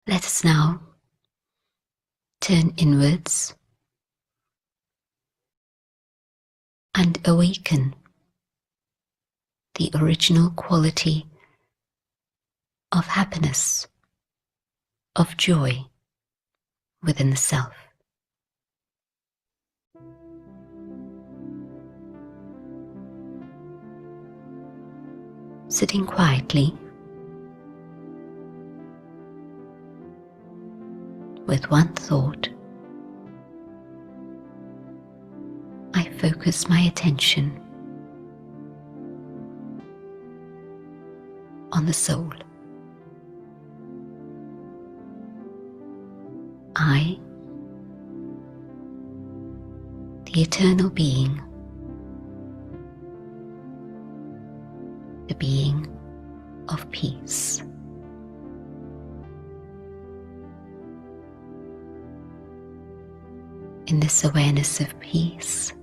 Let us now turn inwards and awaken the original quality of happiness, of joy within the self. Sitting quietly with one thought, I focus my attention on the soul. I, the eternal being, the being of peace. In this awareness of peace,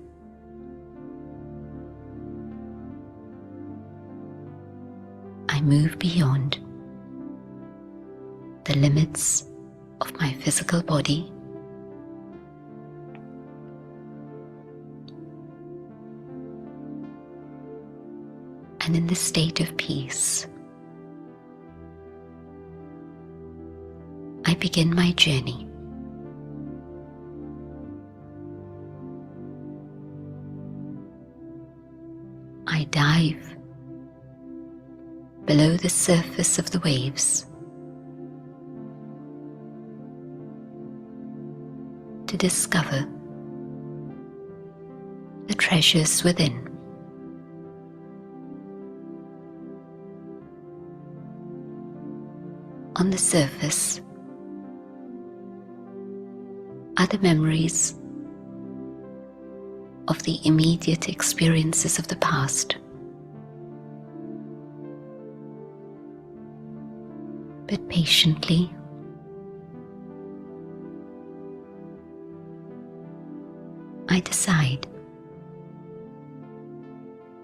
I move beyond the limits of my physical body and in this state of peace, I begin my journey. I dive below the surface of the waves to discover the treasures within. On the surface are the memories of the immediate experiences of the past. But patiently, I decide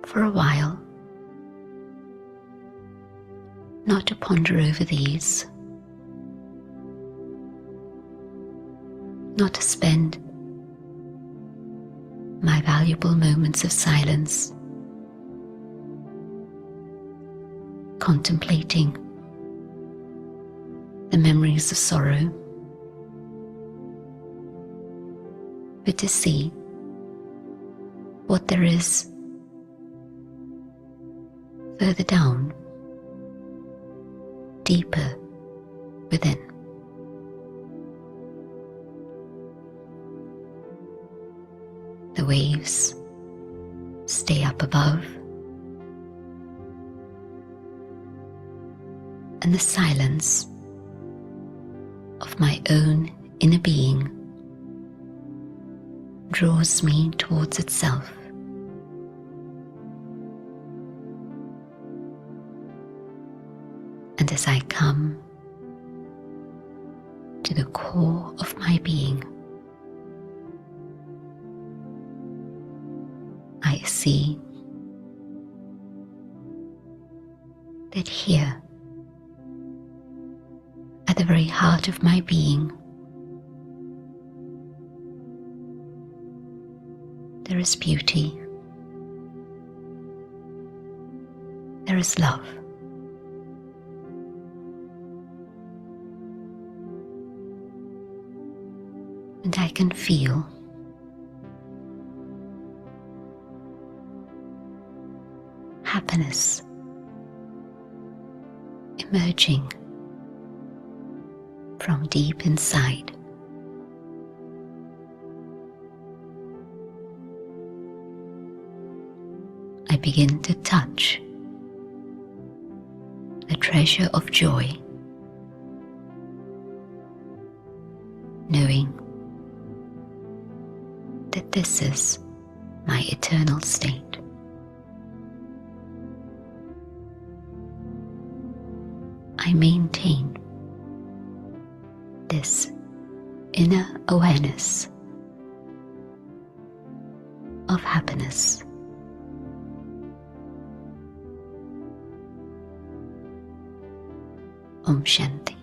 for a while not to ponder over these, not to spend my valuable moments of silence contemplating the memories of sorrow, but to see what there is further down, deeper within. The waves stay up above, and the silence of my own inner being draws me towards itself. And as I come to the core of my being, I see that here, at the very heart of my being, there is beauty, there is love. And I can feel happiness emerging from deep inside. I begin to touch the treasure of joy, knowing that this is my eternal state. I maintain this inner awareness of happiness. Om Shanti.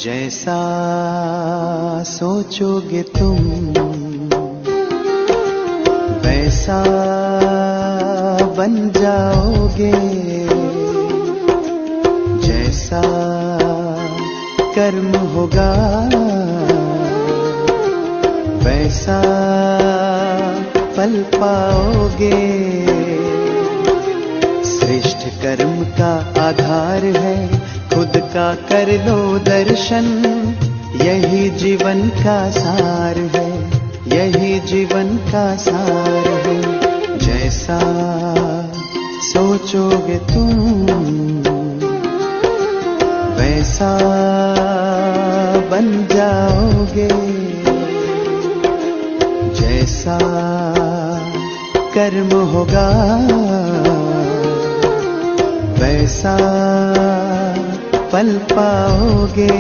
जैसा सोचोगे तुम वैसा बन जाओगे, जैसा कर्म होगा वैसा फल पाओगे। श्रेष्ठ कर्म का आधार है खुद का कर लो दर्शन, यही जीवन का सार है, यही जीवन का सार है। जैसा सोचोगे तुम वैसा बन जाओगे, जैसा कर्म होगा वैसा फल पाओगे।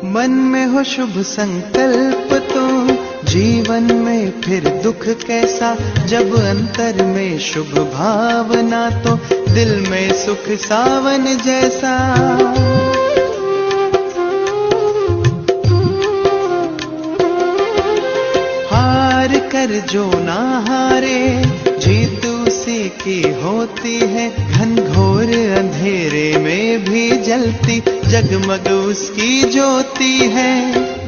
मन में हो शुभ संकल्प तो जीवन में फिर दुख कैसा, जब अंतर में शुभ भावना तो दिल में सुख सावन जैसा। हार कर जो ना हारे जीत उसी की होती है, घनघोर अंधेरे में भी जलती जगमग उसकी ज्योति है।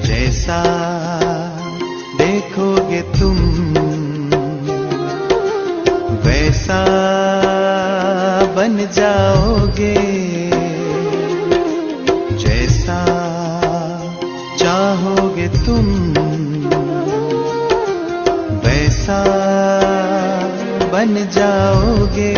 जैसा देखोगे तुम वैसा बन जाओगे, जैसा चाहोगे तुम वैसा बन जाओगे।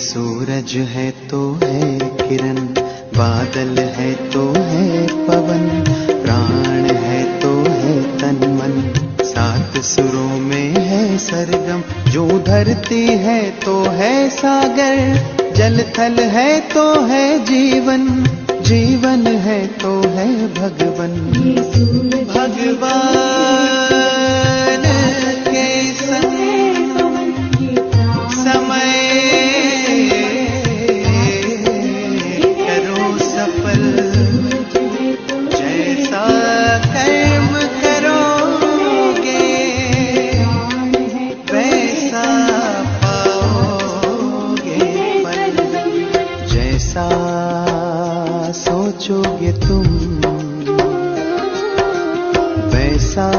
सूरज है तो है किरण, बादल है तो है पवन, प्राण है तो है तन मन, सात सुरों में है सरगम। जो धरती है तो है सागर, जल थल है तो है जीवन, जीवन है तो है भगवन। भगवान के संग समय जैसा कर्म करोगे वैसा पाओगे फल, जैसा सोचोगे तुम वैसा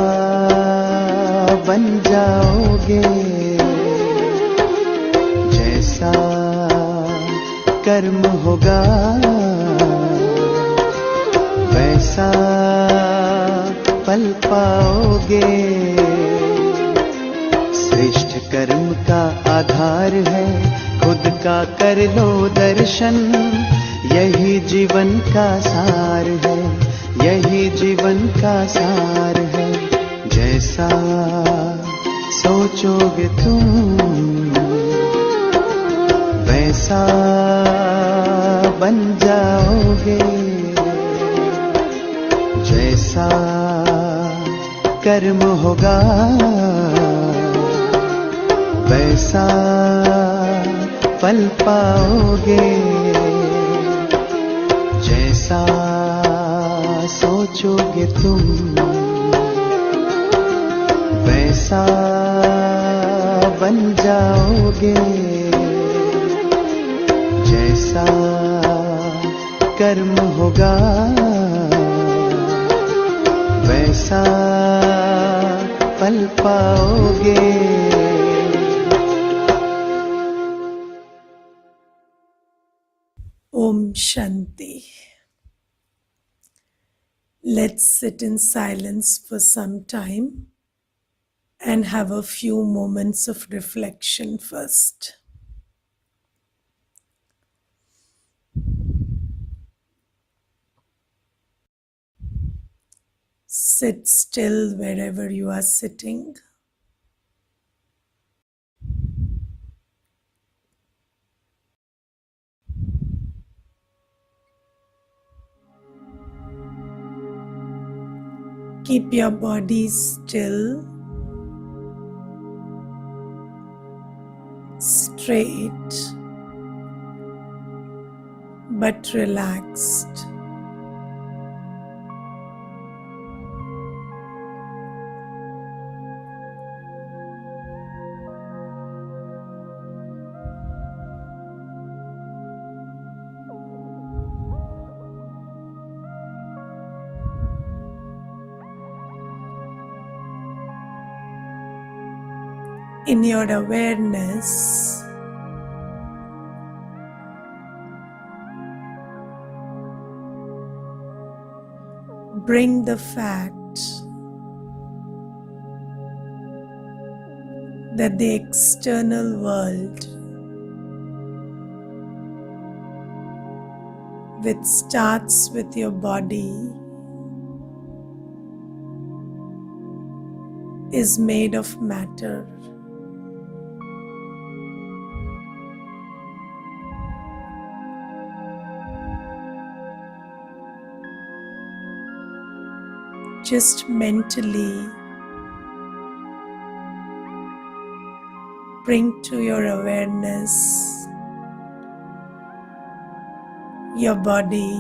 बन जाओगे, जैसा कर्म होगा वैसा फल पाओगे। श्रेष्ठ कर्म का आधार है खुद का कर लो दर्शन, यही जीवन का सार है, यही जीवन का सार है। जैसा सोचोगे तुम वैसा बन जाओगे, जैसा कर्म होगा वैसा फल पाओगे, जैसा सोचोगे तुम वैसा बन जाओगे जैसा कर्म होगा वैसा पल पाओगे। Om Shanti. Let's sit in silence for some time and have a few moments of reflection first. Sit still wherever you are sitting. Keep your body still, straight, but relaxed. In your awareness, bring the fact that the external world, which starts with your body, is made of matter. Just mentally bring to your awareness your body,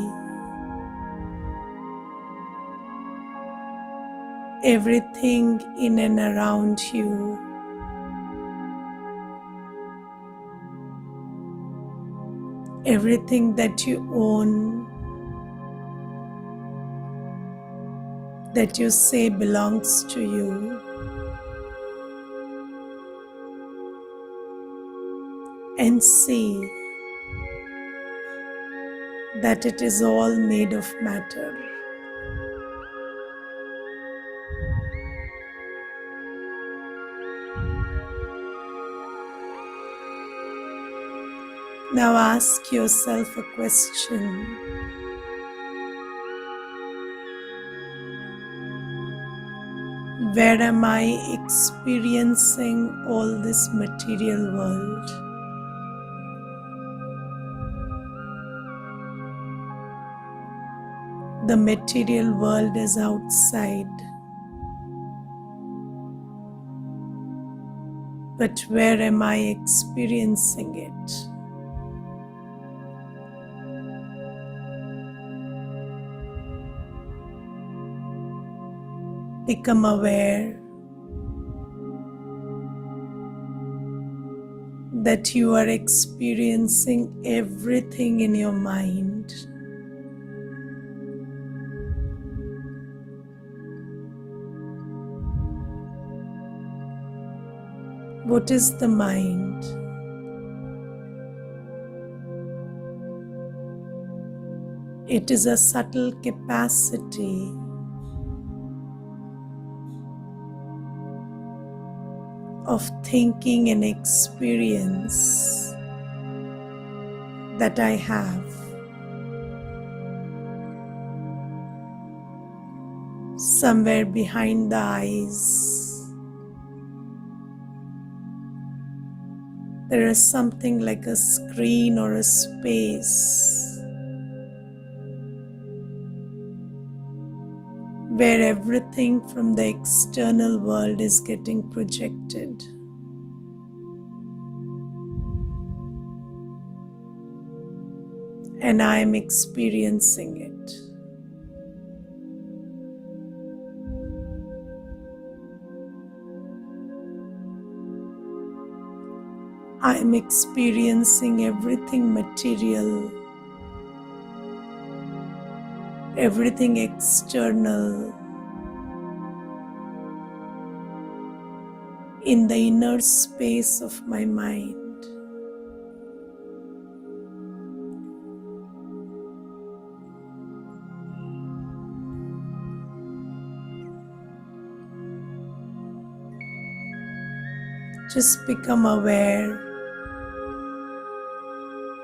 everything in and around you, everything that you own, that you say belongs to you, and see that it is all made of matter. Now ask yourself a question. Where am I experiencing all this material world? The material world is outside. But where am I experiencing it? Become aware that you are experiencing everything in your mind. What is the mind? It is a subtle capacity of thinking and experience that I have. Somewhere behind the eyes, there is something like a screen or a space where everything from the external world is getting projected. And I am experiencing it. I am experiencing everything material, everything external in the inner space of my mind. Just become aware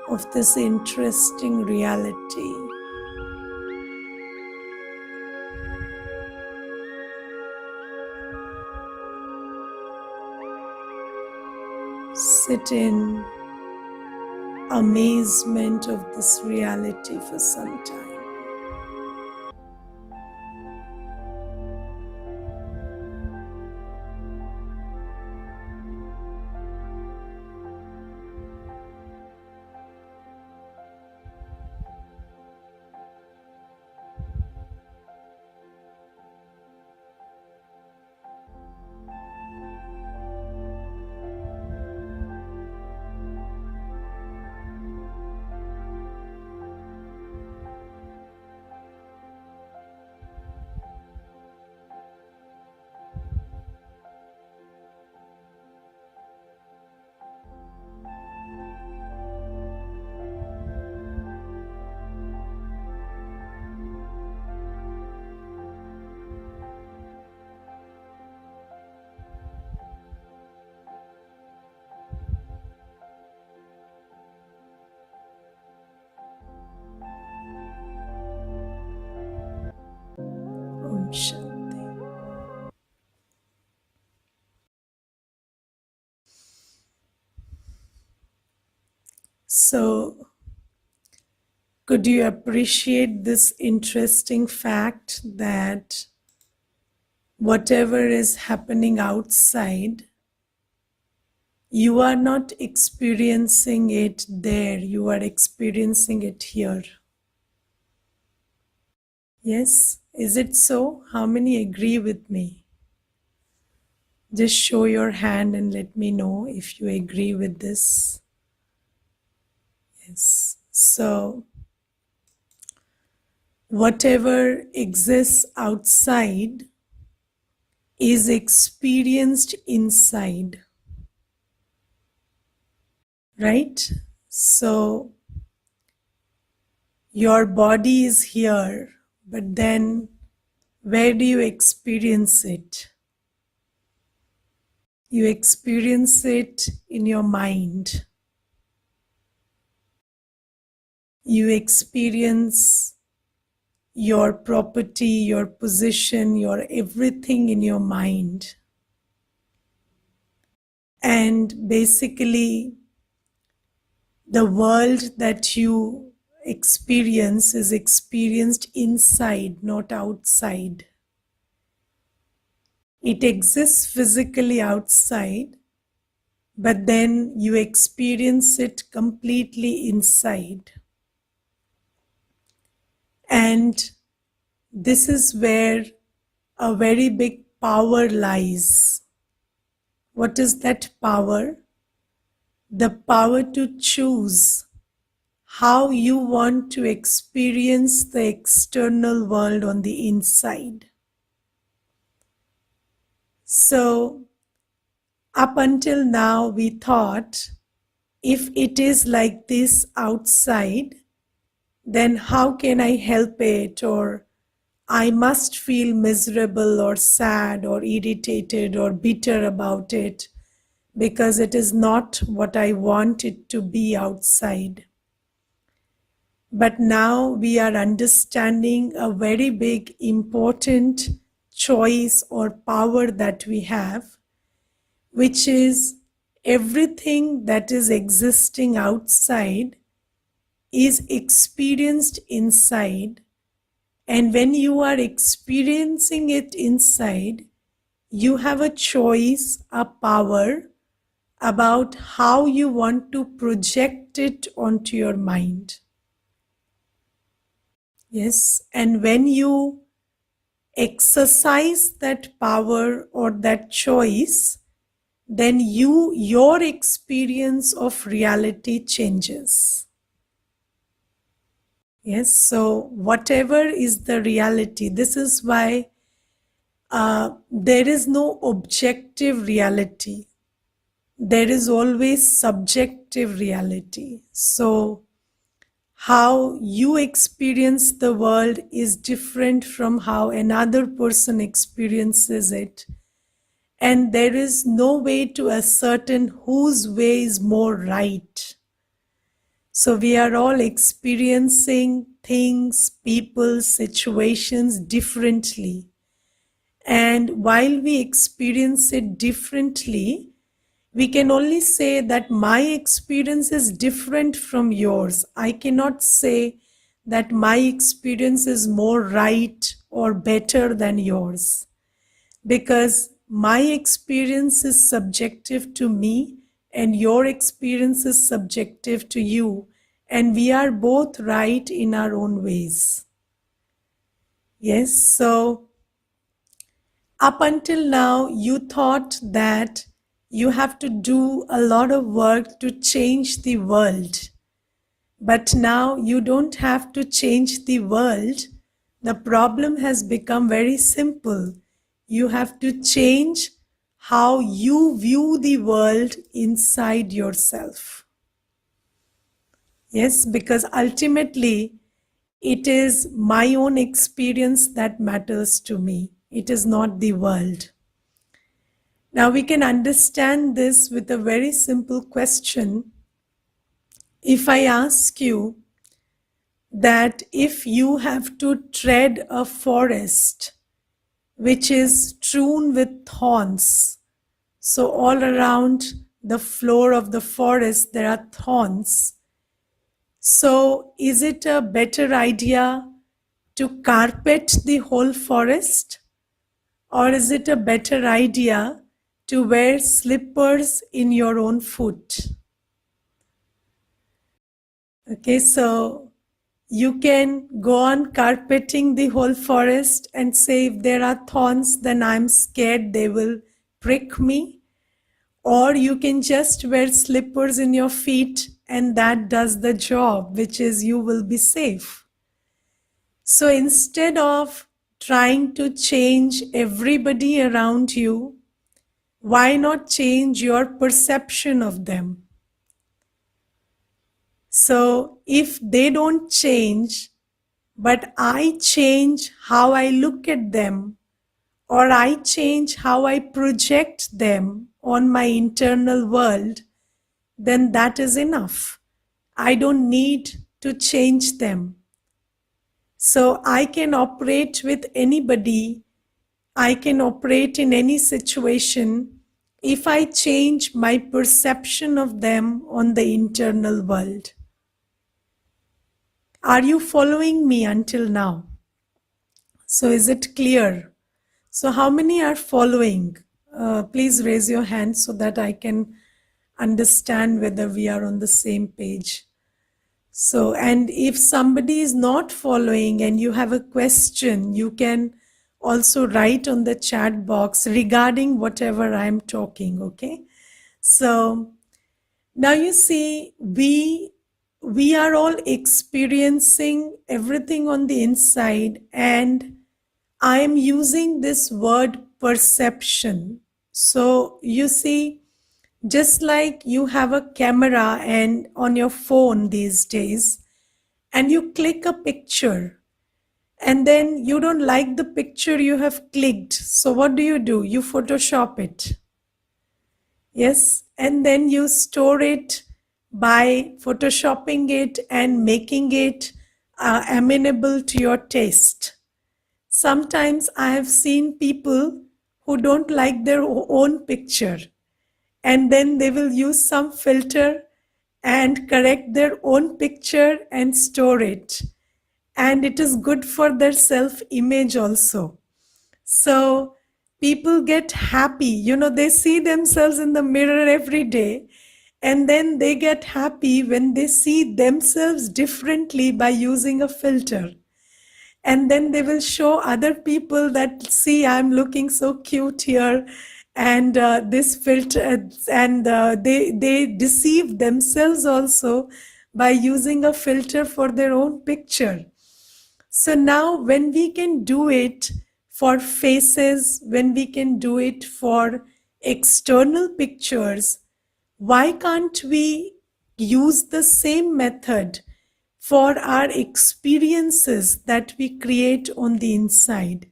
of this interesting reality. Sit in amazement of this reality for some time. Om Shanti. So, could you appreciate this interesting fact that whatever is happening outside, you are not experiencing it there, you are experiencing it here? Yes? Is it so? How many agree with me? Just show your hand and let me know if you agree with this. Yes. So, whatever exists outside is experienced inside, right? So, your body is here, but then where do you experience it? You experience it in your mind. You experience your property, your position, your everything in your mind. And basically, the world that you experience is experienced inside, not outside. It exists physically outside, but then you experience it completely inside. And this is where a very big power lies. What is that power? The power to choose how you want to experience the external world on the inside. So, up until now, we thought if it is like this outside, then how can I help it? Or I must feel miserable or sad or irritated or bitter about it because it is not what I want it to be outside. But now we are understanding a very big, important choice or power that we have, which is everything that is existing outside is experienced inside. And when you are experiencing it inside, you have a choice, a power about how you want to project it onto your mind. Yes, and when you exercise that power or that choice, then your experience of reality changes. Yes, so whatever is the reality, this is why there is no objective reality. There is always subjective reality. So how you experience the world is different from how another person experiences it. And there is no way to ascertain whose way is more right. So we are all experiencing things, people, situations differently. And while we experience it differently, we can only say that my experience is different from yours. I cannot say that my experience is more right or better than yours, because my experience is subjective to me and your experience is subjective to you, and we are both right in our own ways. Yes, so up until now, you thought that you have to do a lot of work to change the world. But now you don't have to change the world. The problem has become very simple. You have to change how you view the world inside yourself. Yes, because ultimately it is my own experience that matters to me. It is not the world. Now we can understand this with a very simple question. If I ask you that if you have to tread a forest which is strewn with thorns, so all around the floor of the forest there are thorns, so is it a better idea to carpet the whole forest, or is it a better idea to wear slippers in your own foot? Okay, so you can go on carpeting the whole forest and say, if there are thorns, then I'm scared they will prick me. Or you can just wear slippers in your feet and that does the job, which is you will be safe. So instead of trying to change everybody around you, why not change your perception of them? So if they don't change, but I change how I look at them, or I change how I project them on my internal world, then that is enough. I don't need to change them. So I can operate with anybody, I can operate in any situation if I change my perception of them on the internal world. Are you following me until now? So is it clear? So how many are following? Please raise your hand so that I can understand whether we are on the same page. So, and if somebody is not following and you have a question, you can also write on the chat box regarding whatever I'm talking, okay? So now you see, we are all experiencing everything on the inside, and I am using this word perception. So you see, just like you have a camera and on your phone these days, and you click a picture, and then you don't like the picture you have clicked. So what do? You Photoshop it. Yes, and then you store it by photoshopping it and making it amenable to your taste. Sometimes I have seen people who don't like their own picture, and then they will use some filter and correct their own picture and store it. And it is good for their self-image also. So people get happy, they see themselves in the mirror every day, and then they get happy when they see themselves differently by using a filter. And then they will show other people that, see, I'm looking so cute here, and this filter, and they deceive themselves also by using a filter for their own picture. So now, when we can do it for faces, when we can do it for external pictures, why can't we use the same method for our experiences that we create on the inside?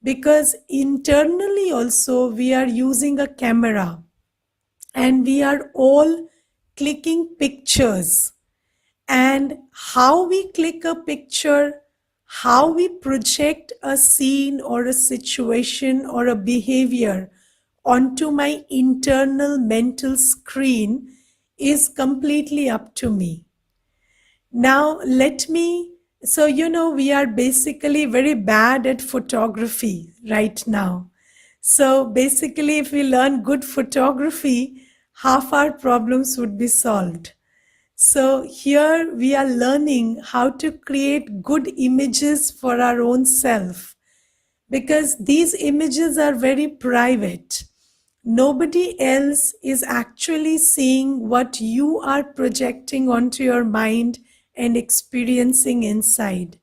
Because internally also we are using a camera, and we are all clicking pictures, and how we click a picture, how we project a scene or a situation or a behavior onto my internal mental screen is completely up to me. Now, we are basically very bad at photography right now. So basically, if we learn good photography, half our problems would be solved. So here we are learning how to create good images for our own self, because these images are very private. Nobody else is actually seeing what you are projecting onto your mind and experiencing inside.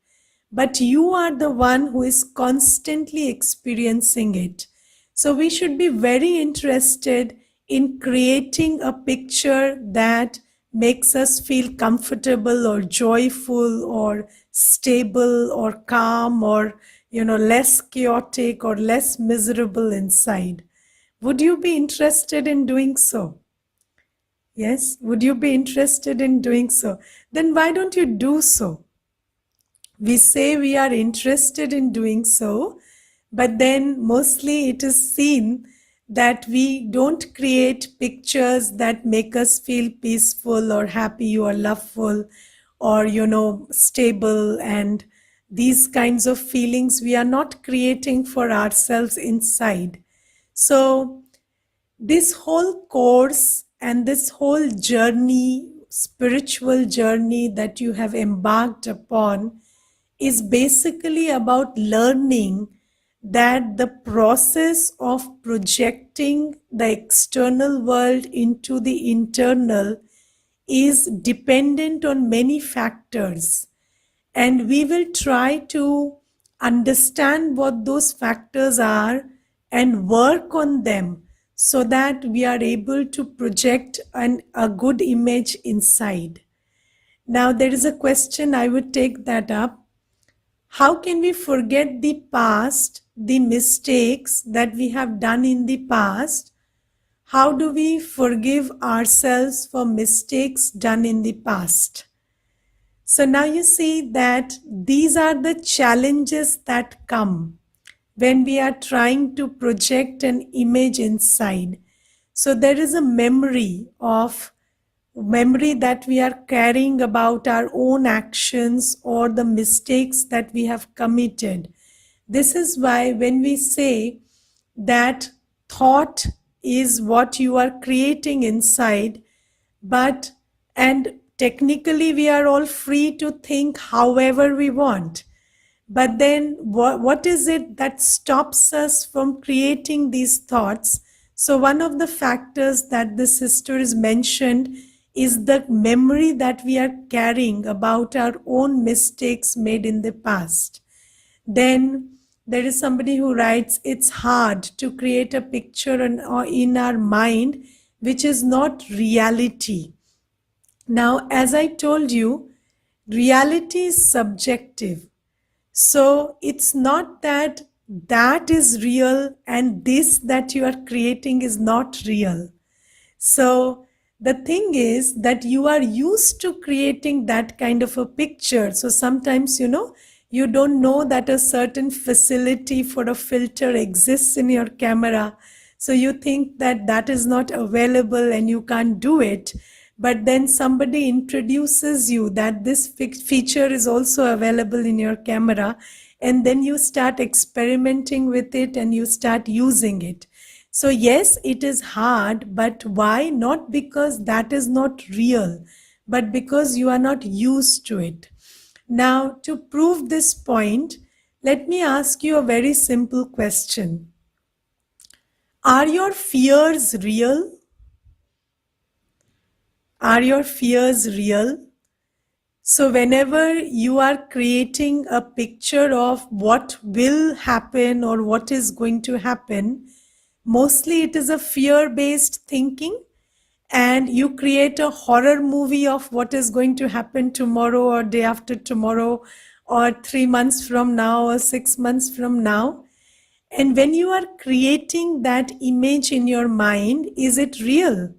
But you are the one who is constantly experiencing it. So we should be very interested in creating a picture that makes us feel comfortable or joyful or stable or calm or less chaotic or less miserable inside. Would you be interested in doing so? Yes, would you be interested in doing so? Then why don't you do so? We say we are interested in doing so, but then mostly it is seen that we don't create pictures that make us feel peaceful or happy or loveful or stable, and these kinds of feelings we are not creating for ourselves inside. So this whole course and this whole journey, spiritual journey that you have embarked upon, is basically about learning that the process of projecting the external world into the internal is dependent on many factors, and we will try to understand what those factors are and work on them so that we are able to project a good image inside. Now, there is a question, I would take that up. How can we forget the past, the mistakes that we have done in the past? How do we forgive ourselves for mistakes done in the past? So now you see that these are the challenges that come when we are trying to project an image inside. So there is a memory that we are carrying about our own actions or the mistakes that we have committed. This is why when we say that thought is what you are creating inside, but and technically we are all free to think however we want, but then what is it that stops us from creating these thoughts? So one of the factors that the sister is mentioned is the memory that we are carrying about our own mistakes made in the past. Then there is somebody who writes, it's hard to create a picture in our mind which is not reality. Now, as I told you, reality is subjective. So it's not that that is real and this that you are creating is not real. So the thing is that you are used to creating that kind of a picture. So sometimes, you don't know that a certain facility for a filter exists in your camera. So you think that that is not available and you can't do it. But then somebody introduces you that this feature is also available in your camera, and then you start experimenting with it and you start using it. So yes, it is hard, but why? Not because that is not real, but because you are not used to it. Now, to prove this point, let me ask you a very simple question. Are your fears real? Are your fears real? So, whenever you are creating a picture of what will happen or what is going to happen, mostly it is a fear based thinking, and you create a horror movie of what is going to happen tomorrow or day after tomorrow or 3 months from now or 6 months from now. And when you are creating that image in your mind, is it real?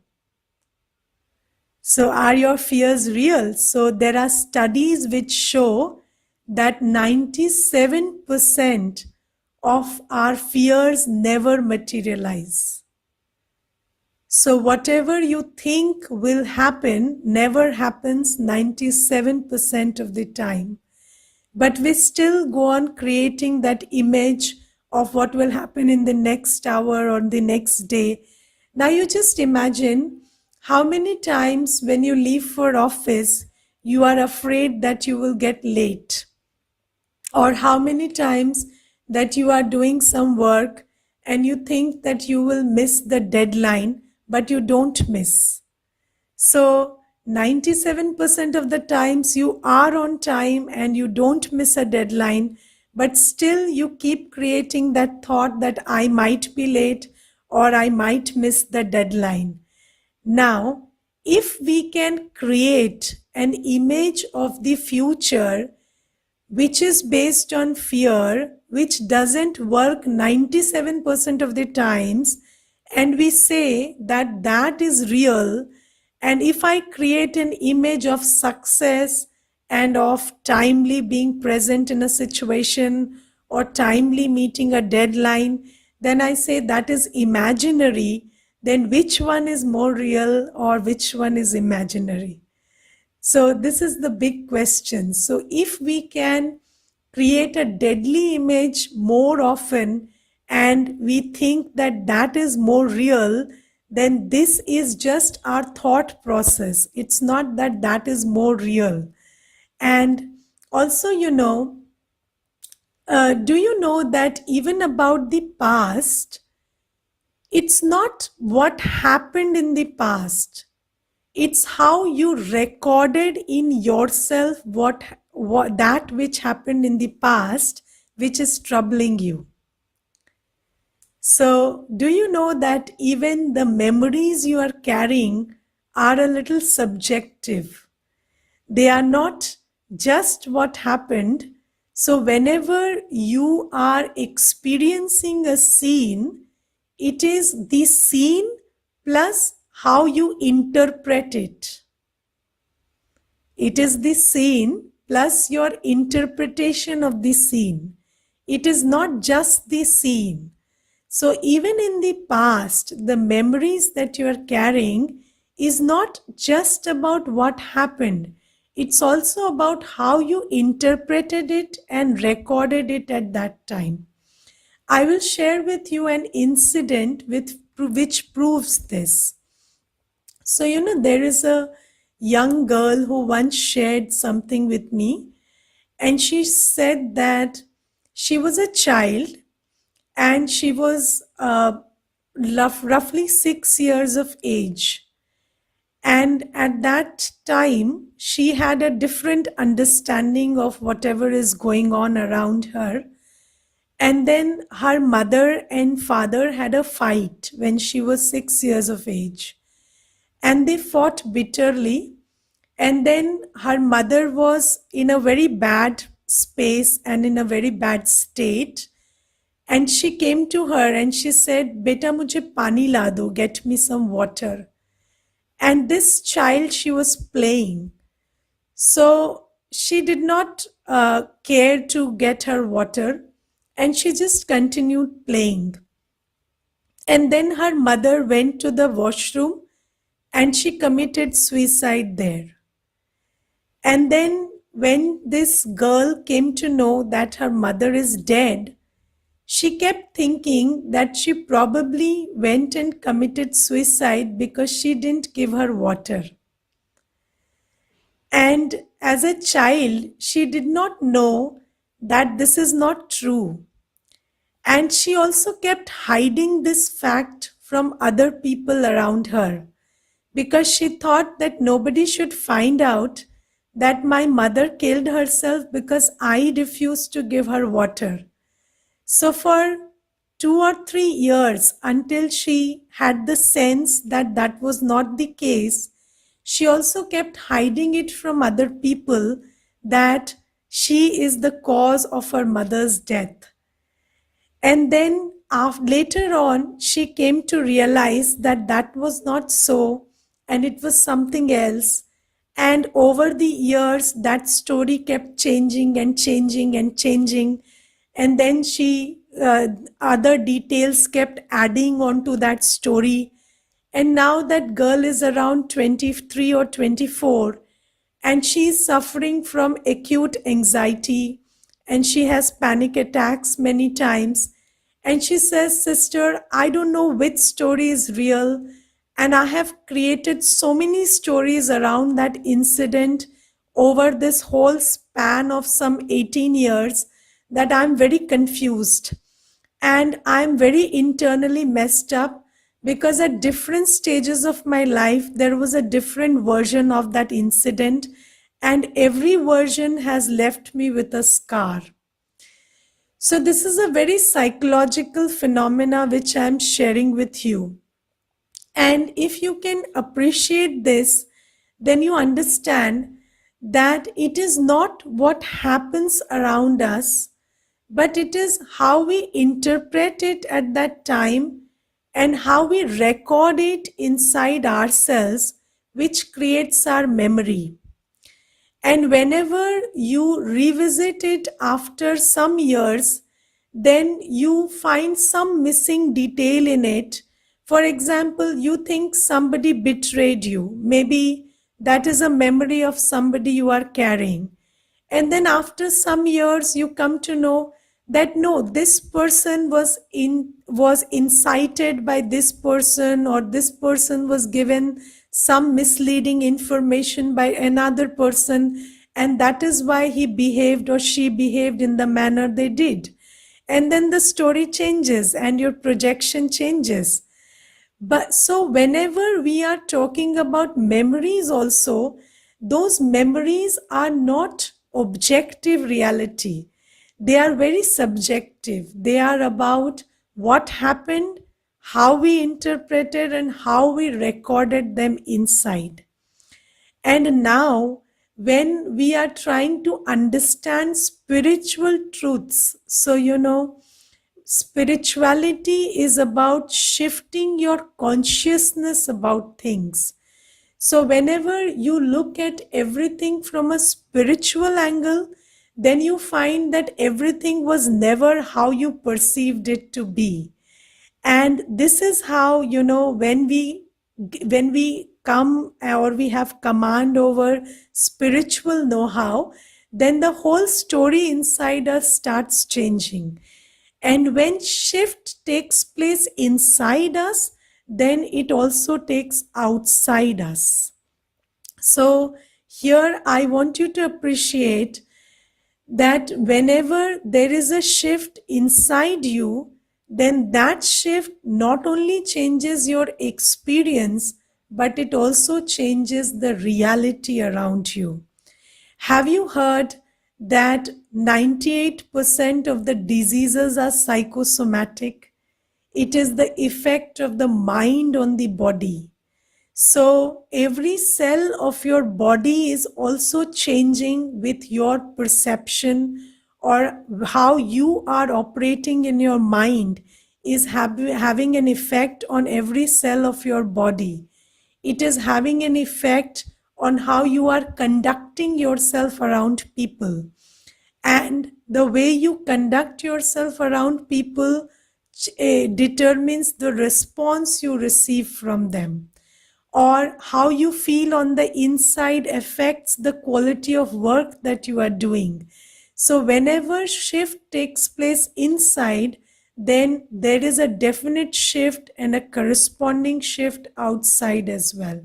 So, are your fears real? So, there are studies which show that 97% of our fears never materialize. So, whatever you think will happen never happens 97% of the time. But we still go on creating that image of what will happen in the next hour or the next day. Now, you just imagine how many times when you leave for office, you are afraid that you will get late, or how many times that you are doing some work and you think that you will miss the deadline, but you don't miss. So 97% of the times you are on time and you don't miss a deadline, but still you keep creating that thought that I might be late or I might miss the deadline. Now, if we can create an image of the future which is based on fear, which doesn't work 97% of the times, and we say that that is real, and if I create an image of success and of timely being present in a situation or timely meeting a deadline, then I say that is imaginary, then which one is more real or which one is imaginary? So, this is the big question. So, if we can create a deadly image more often and we think that that is more real, then this is just our thought process. It's not that that is more real. And also, do you know that even about the past, it's not what happened in the past, it's how you recorded in yourself what that which happened in the past which is troubling you. So, do you know that even the memories you are carrying are a little subjective? They are not just what happened. So, whenever you are experiencing a scene, it is the scene plus how you interpret it. It is the scene plus your interpretation of the scene. It is not just the scene. So, even in the past, the memories that you are carrying is not just about what happened, it's also about how you interpreted it and recorded it at that time. I will share with you an incident which proves this. So, there is a young girl who once shared something with me, and she said that she was a child and she was roughly 6 years of age. And at that time, she had a different understanding of whatever is going on around her. And then her mother and father had a fight when she was 6 years of age. And they fought bitterly. And then her mother was in a very bad space and in a very bad state. And she came to her and she said, Beta mujhe pani la do, get me some water. And this child, she was playing. So she did not care to get her water and she just continued playing. And then her mother went to the washroom and she committed suicide there. And then when this girl came to know that her mother is dead, she kept thinking that she probably went and committed suicide because she didn't give her water. And as a child, she did not know that this is not true. And she also kept hiding this fact from other people around her because she thought that nobody should find out that my mother killed herself because I refused to give her water. So, for 2 or 3 years, until she had the sense that that was not the case, she also kept hiding it from other people that she is the cause of her mother's death. And then later on, she came to realize that that was not so and it was something else. And over the years, that story kept changing and changing and changing. And then other details kept adding on to that story. And now that girl is around 23 or 24, and she's suffering from acute anxiety, and she has panic attacks many times. And she says, Sister, I don't know which story is real. And I have created so many stories around that incident over this whole span of some 18 years that I'm very confused. And I'm very internally messed up because at different stages of my life, there was a different version of that incident, and every version has left me with a scar. So, this is a very psychological phenomena which I'm sharing with you. And if you can appreciate this, then you understand that it is not what happens around us, but it is how we interpret it at that time and how we record it inside ourselves, which creates our memory. And whenever you revisit it after some years, then you find some missing detail in it. For example, you think somebody betrayed you. Maybe that is a memory of somebody you are carrying. And then after some years, you come to know that no, this person was incited by this person, or this person was given some misleading information by another person, and that is why he behaved or she behaved in the manner they did. And then the story changes and your projection changes. But so whenever we are talking about memories also, those memories are not objective reality. They are very subjective. They are about what happened, how we interpreted, and how we recorded them inside. And now, when we are trying to understand spiritual truths, so spirituality is about shifting your consciousness about things. So, whenever you look at everything from a spiritual angle, then you find that everything was never how you perceived it to be. And this is how, when we come or we have command over spiritual know-how, then the whole story inside us starts changing. And when shift takes place inside us, then it also takes outside us. So here I want you to appreciate that whenever there is a shift inside you, then that shift not only changes your experience, but it also changes the reality around you. Have you heard that 98% of the diseases are psychosomatic? It is the effect of the mind on the body. So every cell of your body is also changing with your perception, or how you are operating in your mind is having an effect on every cell of your body. It is having an effect on how you are conducting yourself around people. And the way you conduct yourself around people determines the response you receive from them, or how you feel on the inside affects the quality of work that you are doing. So whenever shift takes place inside, then there is a definite shift and a corresponding shift outside as well.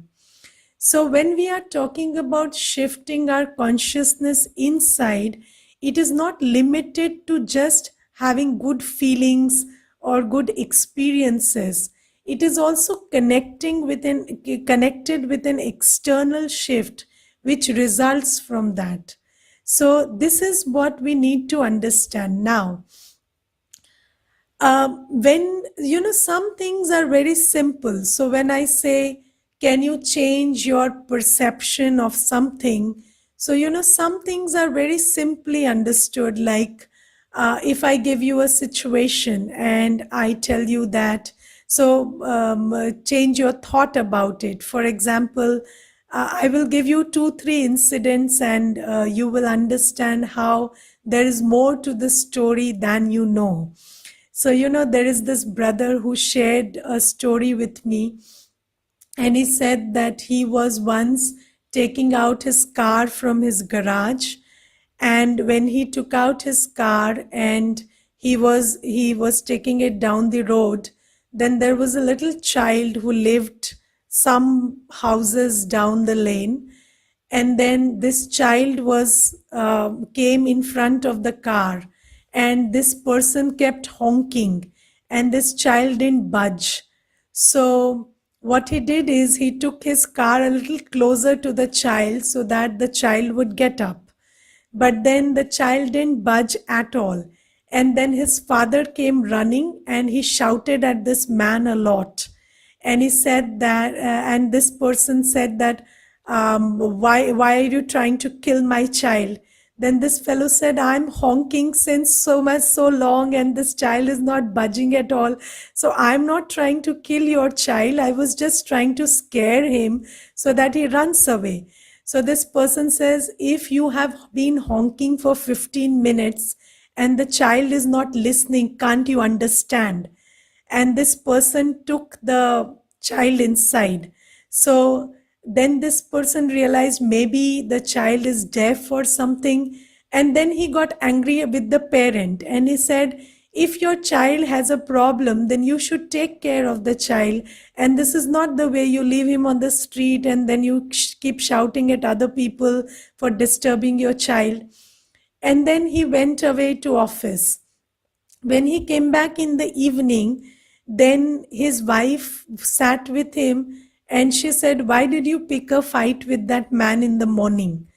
So when we are talking about shifting our consciousness inside, it is not limited to just having good feelings or good experiences. It is also connected with an external shift which results from that. So this is what we need to understand now. When some things are very simple, so when I say, can you change your perception of something, so some things are very simply understood, like if I give you a situation and I tell you that, so change your thought about it. For example, I will give you 2 3 incidents, and you will understand how there is more to the story than you know. So, there is this brother who shared a story with me, and he said that he was once taking out his car from his garage, and when he took out his car and he was taking it down the road, then there was a little child who lived some houses down the lane, and then this child was came in front of the car, and this person kept honking, and this child didn't budge. So what he did is he took his car a little closer to the child so that the child would get up, but then the child didn't budge at all. And then his father came running and he shouted at this man a lot. And he said that, and this person said that, why are you trying to kill my child? Then this fellow said, I'm honking since so long, and this child is not budging at all. So I'm not trying to kill your child. I was just trying to scare him so that he runs away. So this person says, if you have been honking for 15 minutes and the child is not listening, can't you understand? And this person took the child inside. So then this person realized maybe the child is deaf or something. And then he got angry with the parent and he said, if your child has a problem, then you should take care of the child. And this is not the way you leave him on the street and then you keep shouting at other people for disturbing your child. And then he went away to office. When he came back in the evening, then his wife sat with him and she said, why did you pick a fight with that man in the morning?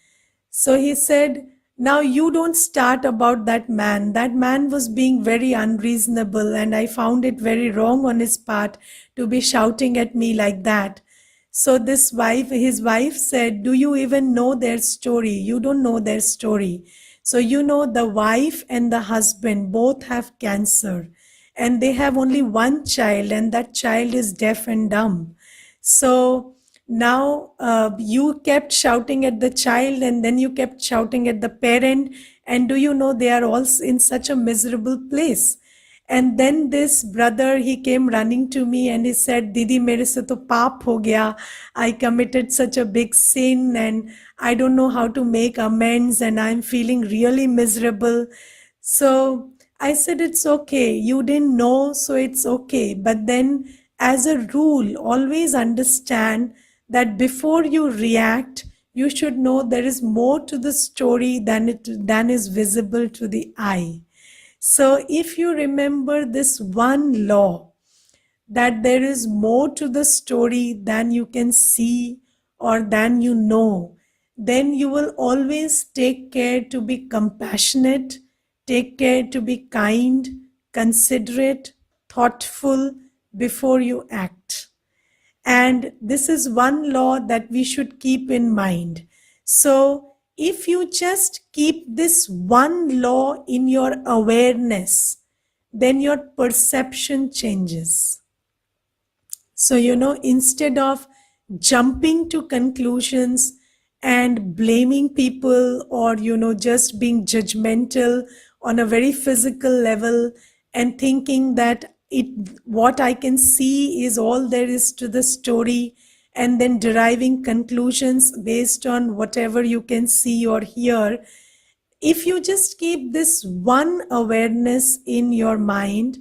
So he said, now you don't start about that man. That man was being very unreasonable and I found it very wrong on his part to be shouting at me like that. So his wife said, do you even know their story? You don't know their story. So the wife and the husband both have cancer and they have only one child, and that child is deaf and dumb. So now you kept shouting at the child and then you kept shouting at the parent, and do you know they are all in such a miserable place? And then this brother, he came running to me and he said, Didi, mere se to paap ho gaya. I committed such a big sin and I don't know how to make amends and I'm feeling really miserable. So I said, it's okay. You didn't know, so it's okay. But then, as a rule, always understand that before you react, you should know there is more to the story than is visible to the eye. So if you remember this one law, that there is more to the story than you can see or than you know, then you will always take care to be compassionate, take care to be kind, considerate, thoughtful before you act. And this is one law that we should keep in mind. So if you just keep this one law in your awareness, then your perception changes. So, instead of jumping to conclusions and blaming people or, just being judgmental on a very physical level and thinking that what I can see is all there is to the story, and then deriving conclusions based on whatever you can see or hear, if you just keep this one awareness in your mind,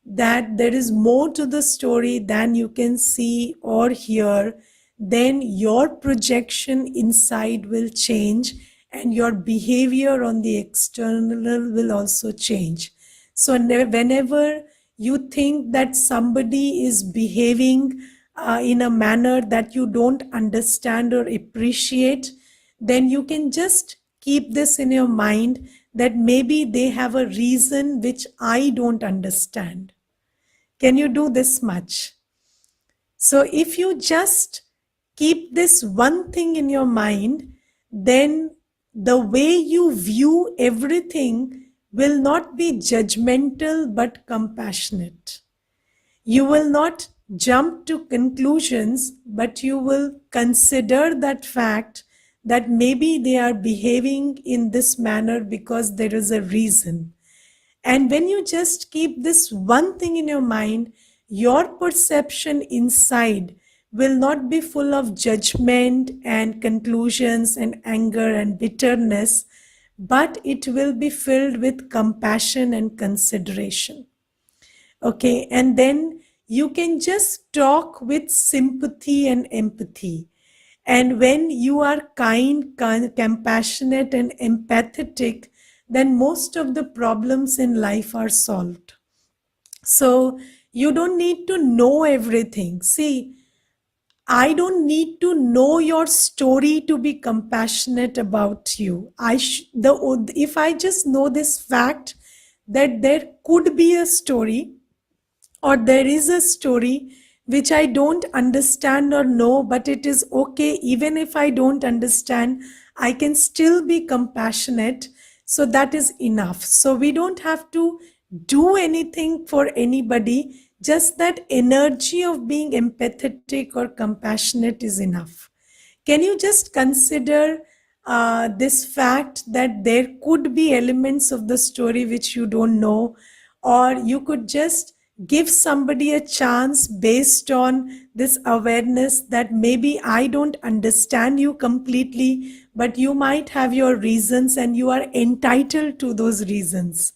that there is more to the story than you can see or hear, then your projection inside will change and your behavior on the external will also change. So whenever you think that somebody is behaving in a manner that you don't understand or appreciate, then you can just keep this in your mind that maybe they have a reason which I don't understand. Can you do this much? So if you just keep this one thing in your mind, then the way you view everything will not be judgmental but compassionate. You will not jump to conclusions, but you will consider that fact that maybe they are behaving in this manner because there is a reason. And when you just keep this one thing in your mind, your perception inside will not be full of judgment and conclusions and anger and bitterness, but it will be filled with compassion and consideration. Okay, and then you can just talk with sympathy and empathy. And when you are kind, compassionate, and empathetic, then most of the problems in life are solved. So you don't need to know everything. See, I don't need to know your story to be compassionate about you. If I just know this fact that there could be a story, or there is a story which I don't understand or know, but it is okay. Even if I don't understand, I can still be compassionate. So that is enough. So we don't have to do anything for anybody. Just that energy of being empathetic or compassionate is enough. Can you just consider this fact that there could be elements of the story which you don't know, or you could just give somebody a chance based on this awareness that maybe I don't understand you completely, but you might have your reasons and you are entitled to those reasons.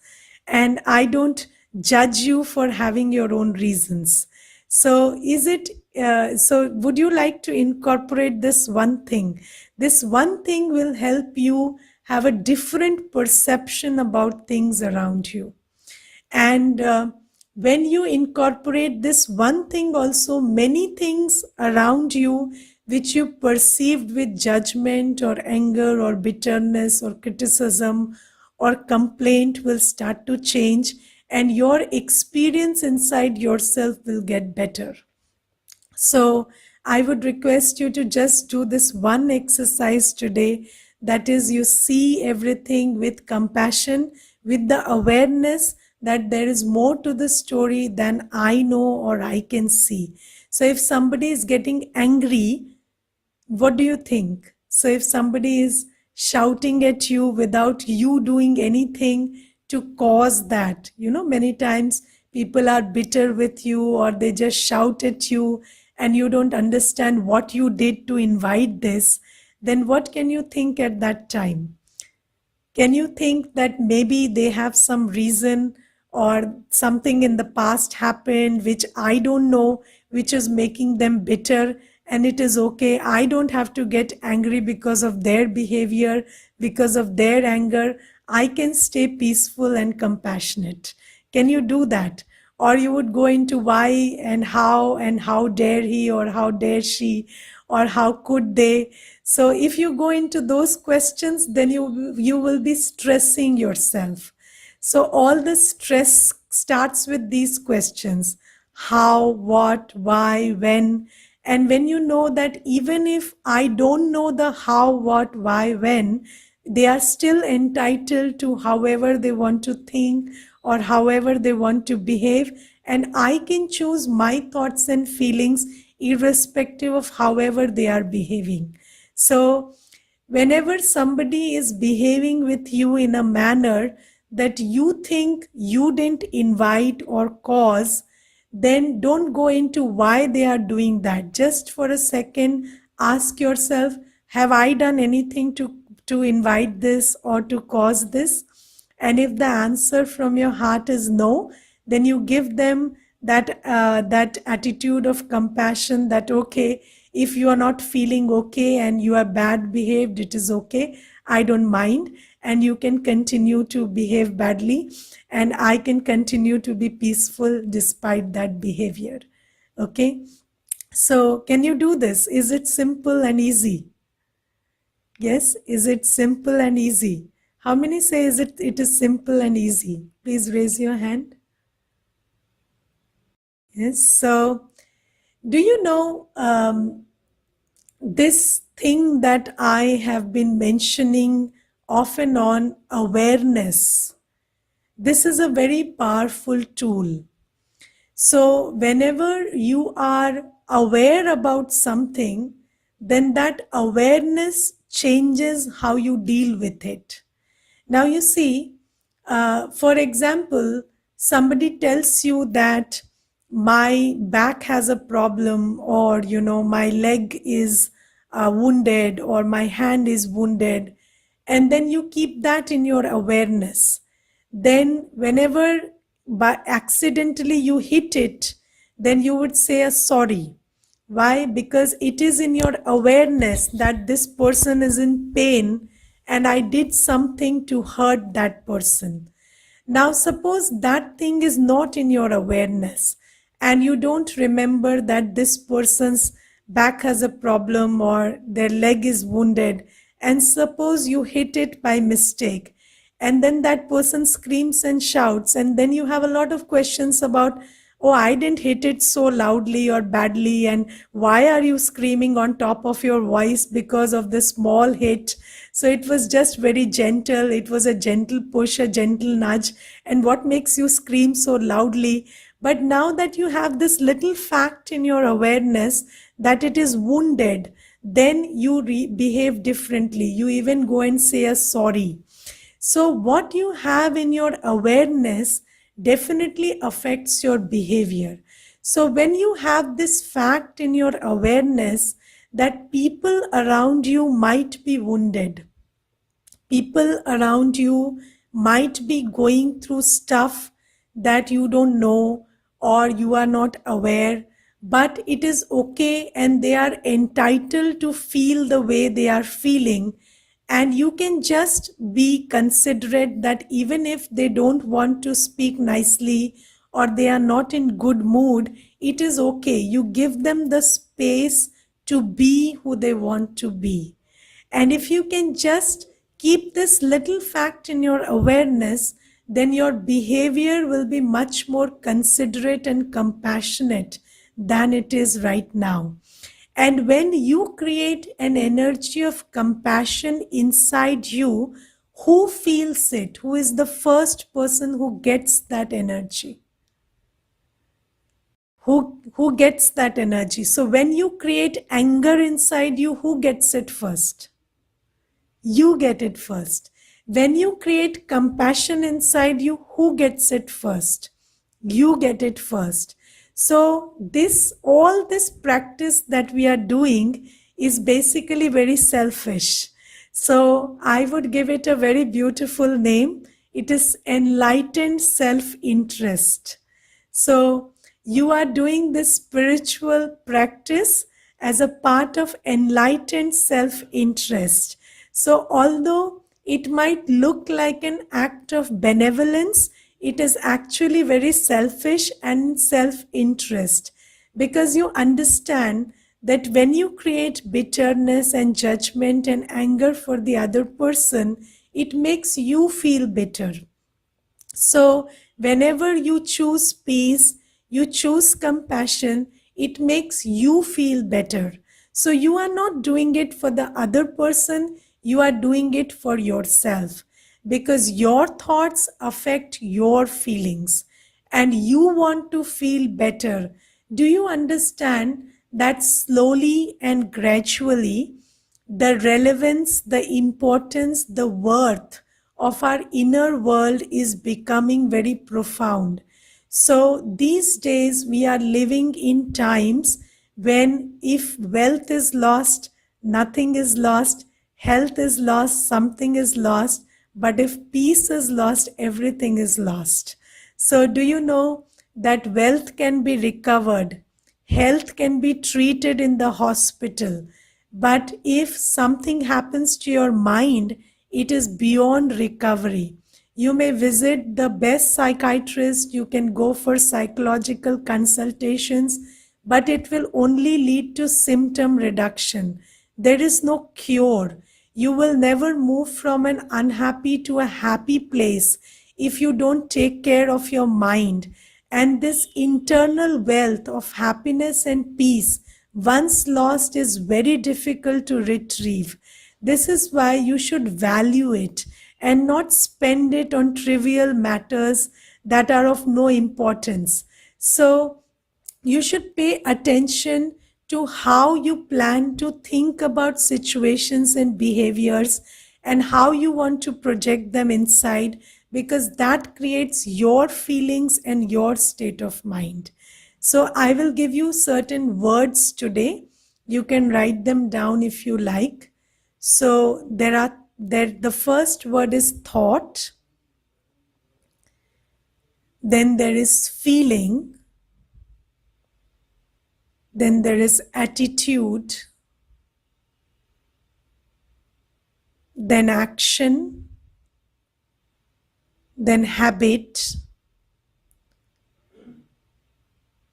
And I don't judge you for having your own reasons. So, would you like to incorporate this one thing? This one thing will help you have a different perception about things around you. And when you incorporate this one thing, also many things around you which you perceived with judgment or anger or bitterness or criticism or complaint will start to change, and your experience inside yourself will get better. So I would request you to just do this one exercise today. That is, you see everything with compassion, with the awareness that there is more to the story than I know or I can see. So if somebody is getting angry, what do you think? So if somebody is shouting at you without you doing anything to cause that, many times people are bitter with you or they just shout at you and you don't understand what you did to invite this, then what can you think at that time? Can you think that maybe they have some reason or something in the past happened which I don't know, which is making them bitter? And it is okay. I don't have to get angry because of their behavior, because of their anger. I can stay peaceful and compassionate. Can you do that? Or you would go into why and how dare he or how dare she or how could they. So if you go into those questions, then you will be stressing yourself. So all the stress starts with these questions: how, what, why, when. And when you know that even if I don't know the how, what, why, when, they are still entitled to however they want to think or however they want to behave, and I can choose my thoughts and feelings irrespective of however they are behaving. So whenever somebody is behaving with you in a manner that you think you didn't invite or cause, then don't go into why they are doing that. Just for a second, ask yourself, have I done anything to invite this or to cause this? And if the answer from your heart is no, then you give them that attitude of compassion that, okay, if you are not feeling okay and you are bad behaved, it is okay. I don't mind. and you can continue to behave badly, and I can continue to be peaceful despite that behavior. Okay? So, can you do this? Is it simple and easy? Yes, is it simple and easy? How many say it is simple and easy? Please raise your hand. Yes, so do you know this thing that I have been mentioning off and on, awareness? This is a very powerful tool. So, whenever you are aware about something, then that awareness changes how you deal with it. Now, you see, for example, somebody tells you that my back has a problem, or my leg is wounded, or my hand is wounded, and then you keep that in your awareness. Then, whenever by accidentally you hit it, then you would say a sorry. Why? Because it is in your awareness that this person is in pain and I did something to hurt that person. Now, suppose that thing is not in your awareness and you don't remember that this person's back has a problem or their leg is wounded, and suppose you hit it by mistake, and then that person screams and shouts, and then you have a lot of questions about, oh, I didn't hit it so loudly or badly, and why are you screaming on top of your voice because of this small hit? So it was just very gentle, it was a gentle push, a gentle nudge, and what makes you scream so loudly? But now that you have this little fact in your awareness that it is wounded, then you behave differently. You even go and say a sorry. So, what you have in your awareness definitely affects your behavior. So, when you have this fact in your awareness that people around you might be wounded, people around you might be going through stuff that you don't know or you are not aware, but it is okay and they are entitled to feel the way they are feeling. And you can just be considerate that even if they don't want to speak nicely or they are not in good mood, it is okay. You give them the space to be who they want to be. And if you can just keep this little fact in your awareness, then your behavior will be much more considerate and compassionate than it is right now. And when you create an energy of compassion inside you, who feels it? Who is the first person who gets that energy? Who gets that energy? So when you create anger inside you, who gets it first? You get it first. When you create compassion inside you, who gets it first? You get it first. So all this practice that we are doing is basically very selfish. So I would give it a very beautiful name. It is enlightened self-interest. So you are doing this spiritual practice as a part of enlightened self-interest. So although it might look like an act of benevolence, it is actually very selfish and self-interest, because you understand that when you create bitterness and judgment and anger for the other person, it makes you feel bitter. So, whenever you choose peace, you choose compassion, it makes you feel better. So, you are not doing it for the other person, you are doing it for yourself, because your thoughts affect your feelings and you want to feel better. Do you understand that slowly and gradually the relevance, the importance, the worth of our inner world is becoming very profound? So these days we are living in times when if wealth is lost, nothing is lost, health is lost, something is lost, but if peace is lost, everything is lost. So do you know that wealth can be recovered? Health can be treated in the hospital. But if something happens to your mind, it is beyond recovery. You may visit the best psychiatrist, you can go for psychological consultations, but it will only lead to symptom reduction. There is no cure. You will never move from an unhappy to a happy place if you don't take care of your mind. And this internal wealth of happiness and peace, once lost, is very difficult to retrieve. This is why you should value it and not spend it on trivial matters that are of no importance. So, you should pay attention to how you plan to think about situations and behaviors and how you want to project them inside, because that creates your feelings and your state of mind. So I will give you certain words today. You can write them down if you like. So the first word is thought, then there is feeling, then there is attitude, then action, then habit,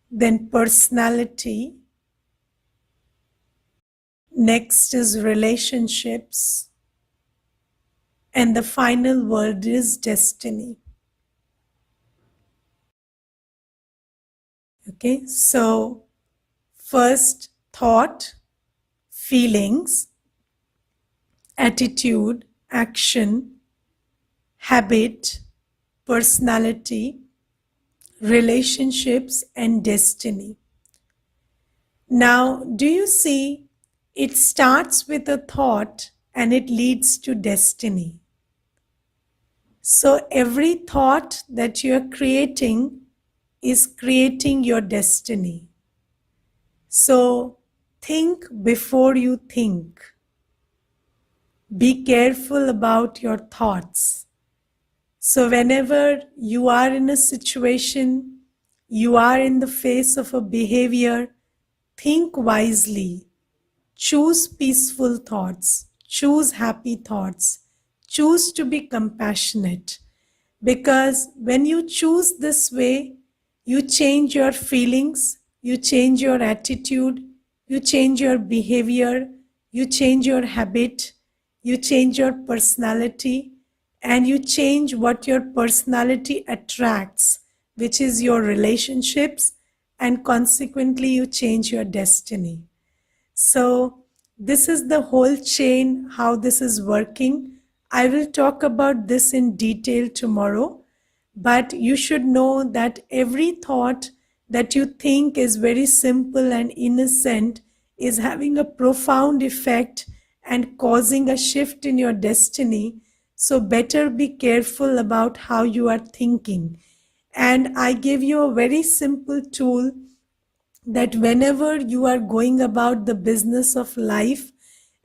then personality. Next is relationships. And the final word is destiny. Okay, so first thought, feelings, attitude, action, habit, personality, relationships, and destiny. Now, do you see, it starts with a thought and it leads to destiny. So every thought that you are creating is creating your destiny. So think before you think. Be careful about your thoughts. So whenever you are in a situation, you are in the face of a behavior, think wisely. Choose peaceful thoughts. Choose happy thoughts. Choose to be compassionate. Because when you choose this way, you change your feelings, you change your attitude, you change your behavior, you change your habit, you change your personality, and you change what your personality attracts, which is your relationships, and consequently you change your destiny. So this is the whole chain, how this is working. I will talk about this in detail tomorrow, but you should know that every thought that you think is very simple and innocent is having a profound effect and causing a shift in your destiny. So better be careful about how you are thinking. And I give you a very simple tool that whenever you are going about the business of life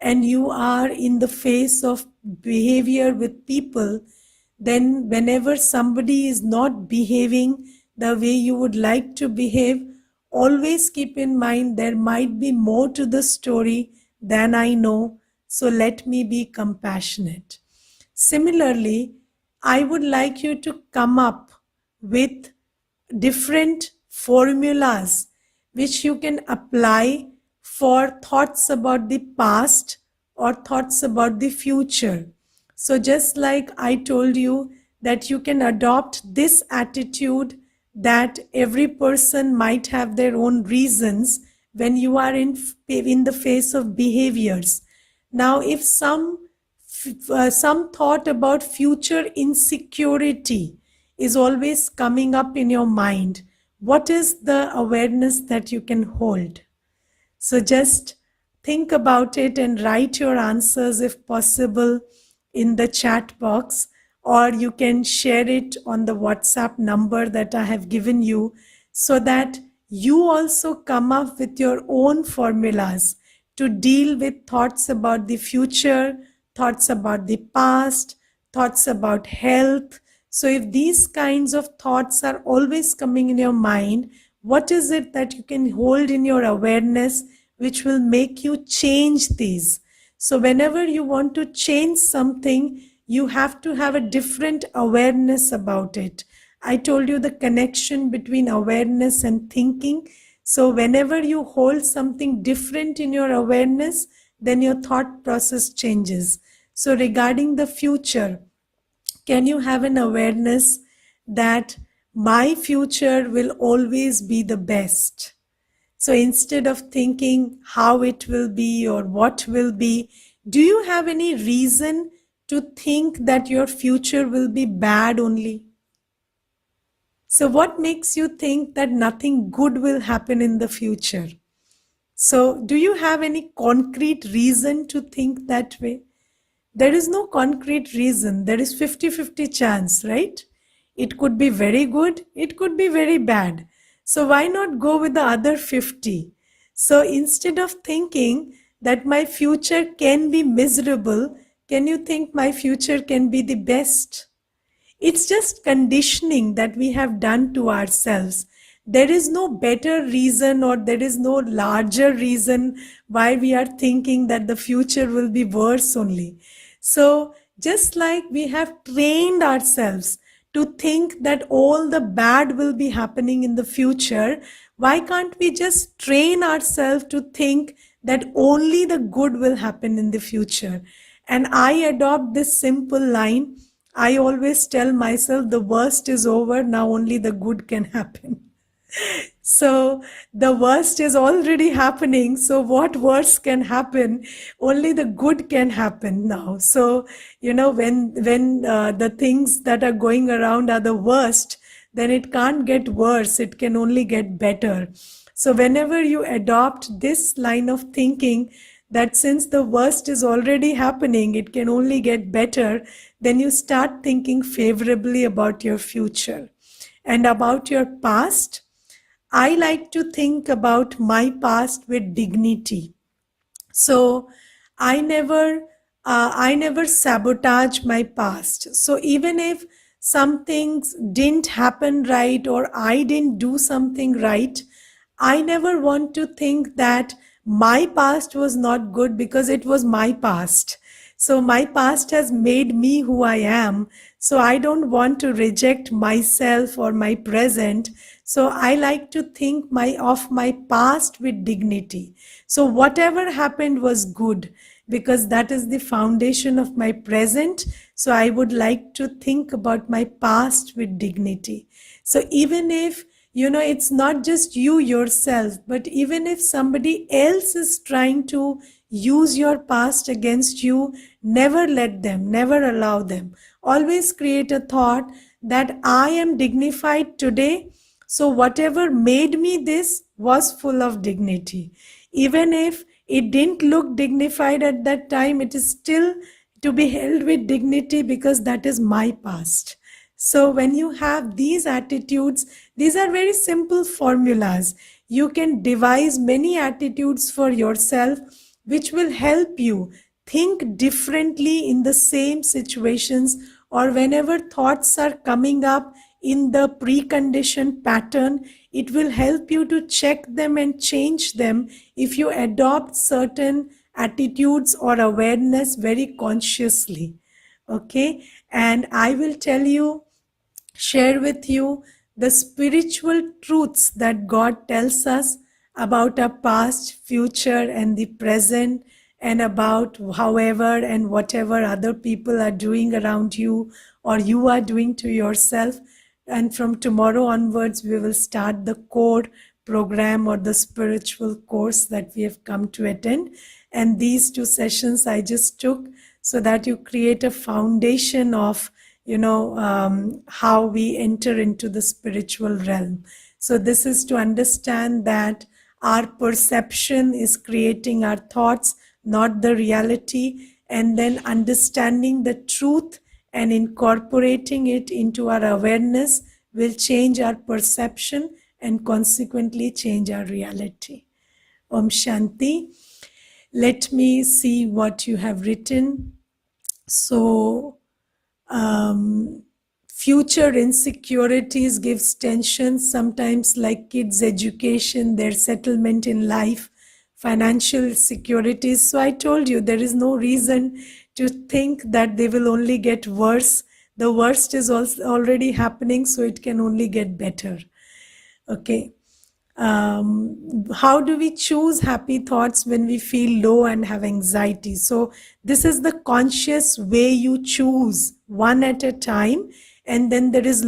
and you are in the face of behavior with people, then whenever somebody is not behaving the way you would like to behave, always keep in mind there might be more to the story than I know, so let me be compassionate. Similarly, I would like you to come up with different formulas which you can apply for thoughts about the past or thoughts about the future. So just like I told you that you can adopt this attitude that every person might have their own reasons when you are in the face of behaviors. Now, if some thought about future insecurity is always coming up in your mind, what is the awareness that you can hold? So just think about it and write your answers if possible in the chat box, or you can share it on the WhatsApp number that I have given you, so that you also come up with your own formulas to deal with thoughts about the future, thoughts about the past, thoughts about health. So if these kinds of thoughts are always coming in your mind, what is it that you can hold in your awareness which will make you change these? So whenever you want to change something, you have to have a different awareness about it. I told you the connection between awareness and thinking. So whenever you hold something different in your awareness, then your thought process changes. So regarding the future, can you have an awareness that my future will always be the best? So instead of thinking how it will be or what will be, do you have any reason to think that your future will be bad only? So, what makes you think that nothing good will happen in the future? So, do you have any concrete reason to think that way? There is no concrete reason. There is 50-50 chance, right? It could be very good, it could be very bad. So why not go with the other 50? So instead of thinking that my future can be miserable, can you think my future can be the best? It's just conditioning that we have done to ourselves. There is no better reason or there is no larger reason why we are thinking that the future will be worse only. So, just like we have trained ourselves to think that all the bad will be happening in the future, why can't we just train ourselves to think that only the good will happen in the future? And I adopt this simple line. I always tell myself the worst is over, now only the good can happen. So the worst is already happening. So what worse can happen? Only the good can happen now. So when the things that are going around are the worst, then it can't get worse. It can only get better. So whenever you adopt this line of thinking, that since the worst is already happening, it can only get better, then you start thinking favorably about your future and about your past. I like to think about my past with dignity. So I never sabotage my past. So even if some things didn't happen right or I didn't do something right, I never want to think that my past was not good because it was my past. So my past has made me who I am. So I don't want to reject myself or my present. So I like to think of my past with dignity. So whatever happened was good because that is the foundation of my present. So I would like to think about my past with dignity. So even if it's not just you yourself, but even if somebody else is trying to use your past against you, never let them, never allow them. Always create a thought that I am dignified today. So whatever made me this was full of dignity. Even if it didn't look dignified at that time, it is still to be held with dignity because that is my past. So when you have these attitudes, these are very simple formulas. You can devise many attitudes for yourself which will help you think differently in the same situations or whenever thoughts are coming up in the preconditioned pattern, it will help you to check them and change them if you adopt certain attitudes or awareness very consciously. Okay, and I will share with you the spiritual truths that God tells us about our past, future, and the present, and about however and whatever other people are doing around you or you are doing to yourself. And from tomorrow onwards, we will start the core program or the spiritual course that we have come to attend. And these two sessions I just took so that you create a foundation of how we enter into the spiritual realm. So this is to understand that our perception is creating our thoughts, not the reality, and then understanding the truth and incorporating it into our awareness will change our perception and consequently change our reality. Om Shanti. Let me see what you have written. So, future insecurities gives tension sometimes, like kids education, their settlement in life, financial securities. So I told you there is no reason to think that they will only get worse. The worst is also already happening, so it can only get better. Okay. How do we choose happy thoughts when we feel low and have anxiety? So this is the conscious way you choose one at a time, and then there is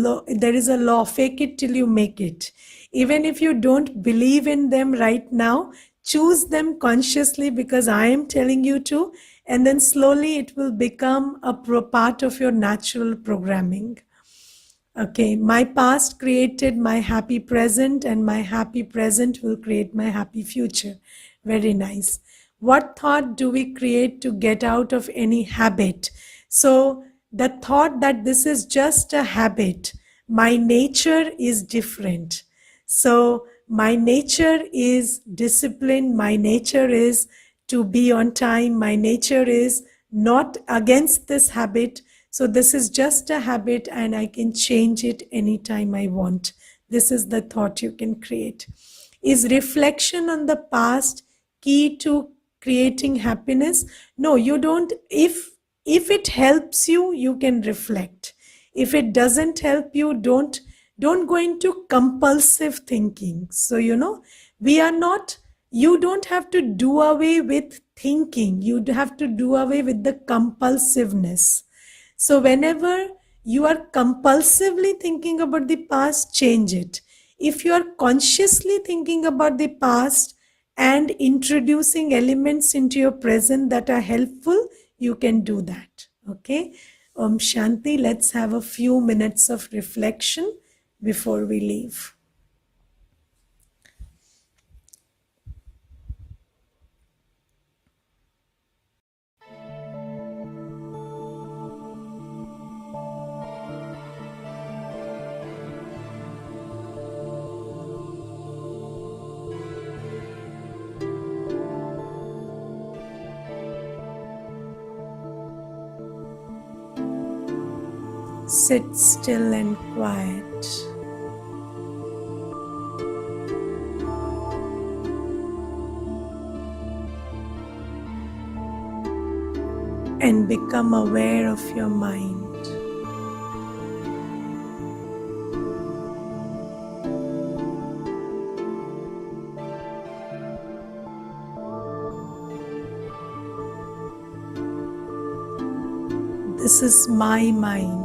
a law: fake it till you make it. Even if you don't believe in them right now, choose them consciously, because I am telling you to, and then slowly it will become a part of your natural programming. Okay, my past created my happy present, and my happy present will create my happy future. Very nice. What thought do we create to get out of any habit? So, the thought that this is just a habit, my nature is different. So, my nature is discipline, my nature is to be on time, my nature is not against this habit. So this is just a habit and I can change it anytime I want. This is the thought you can create. Is reflection on the past key to creating happiness? No, you don't. If it helps you, you can reflect. If it doesn't help you, don't go into compulsive thinking. So we are not, you don't have to do away with thinking. You have to do away with the compulsiveness. So whenever you are compulsively thinking about the past, change it. If you are consciously thinking about the past and introducing elements into your present that are helpful, you can do that. Okay. Shanti, let's have a few minutes of reflection before we leave. Sit still and quiet. And become aware of your mind. This is my mind.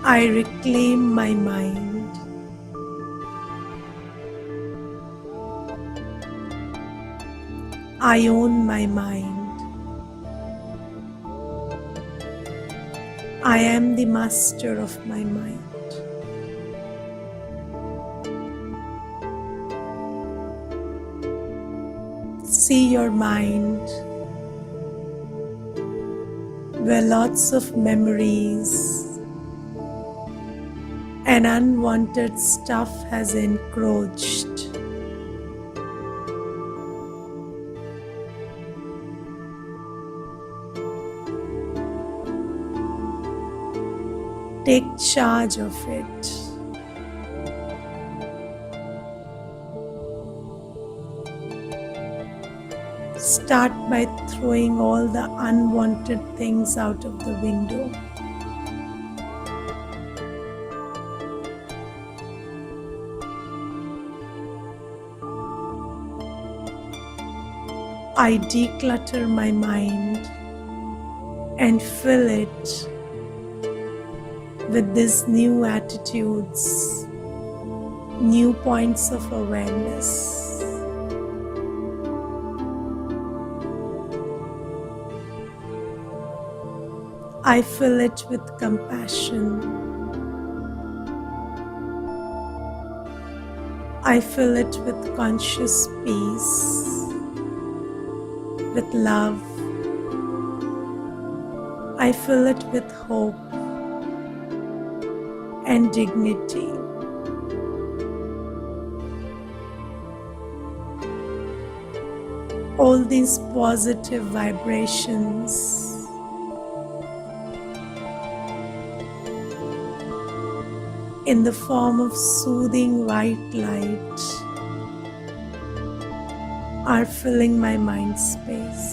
I reclaim my mind. I own my mind. I am the master of my mind. See your mind where lots of memories and unwanted stuff has encroached. Take charge of it. Start by throwing all the unwanted things out of the window. I declutter my mind and fill it with these new attitudes, new points of awareness. I fill it with compassion. I fill it with conscious peace, with love. I fill it with hope and dignity. All these positive vibrations in the form of soothing white light are filling my mind space,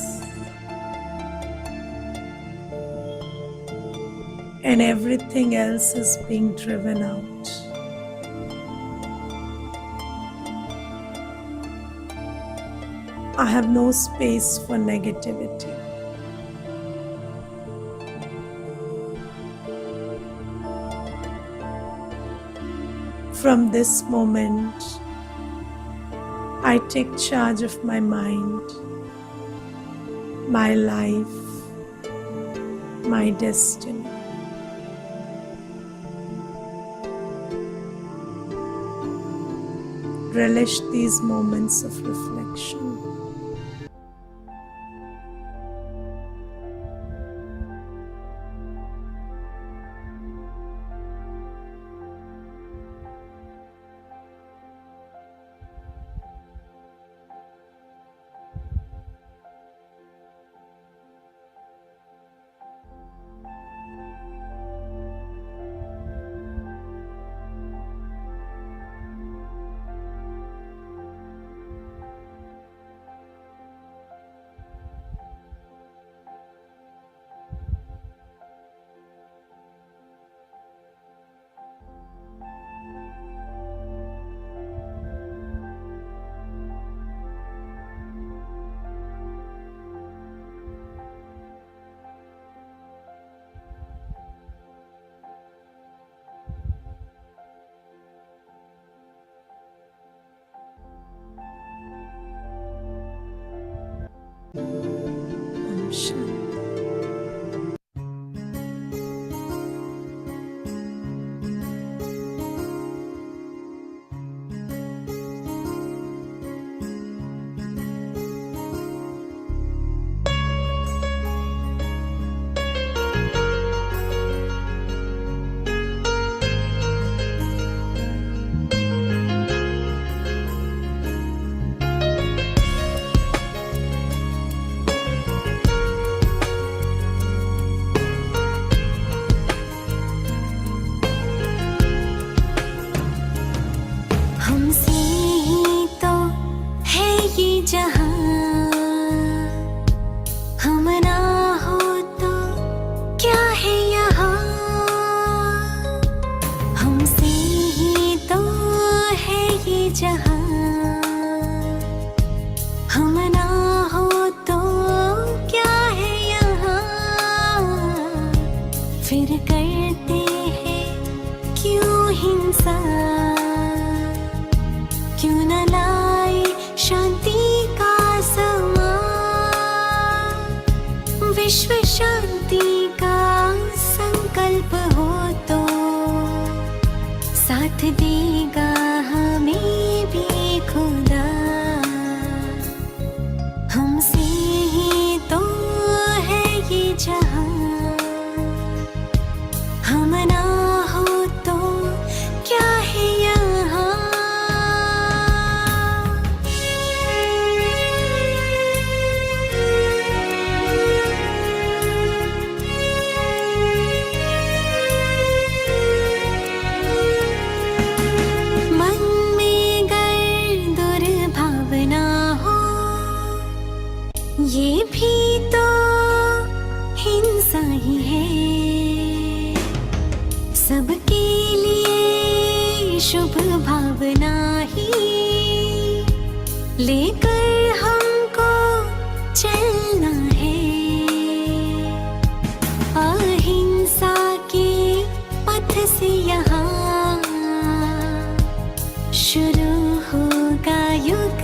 and everything else is being driven out. I have no space for negativity. From this moment, I take charge of my mind, my life, my destiny. Relish these moments of reflection. Om Shanti. हमसे ही तो है ये जहां, हम ना हो तो क्या है यहाँ। हमसे ही तो है ये जहां, हम ना हो तो क्या है यहाँ। फिर करते हैं क्यों हिंसा, क्यों न लाए शांति का समा। विश्व शांति का संकल्प हो तो साथ देगा हमें भी खुदा। हमसे ही तो है ये जहां, हम ना हो तो क्या है यहाँ। ये भी तो हिंसा ही है, सबके लिए शुभ भावना ही लेकर हमको चलना है। अहिंसा के पथ से यहाँ शुरू होगा युग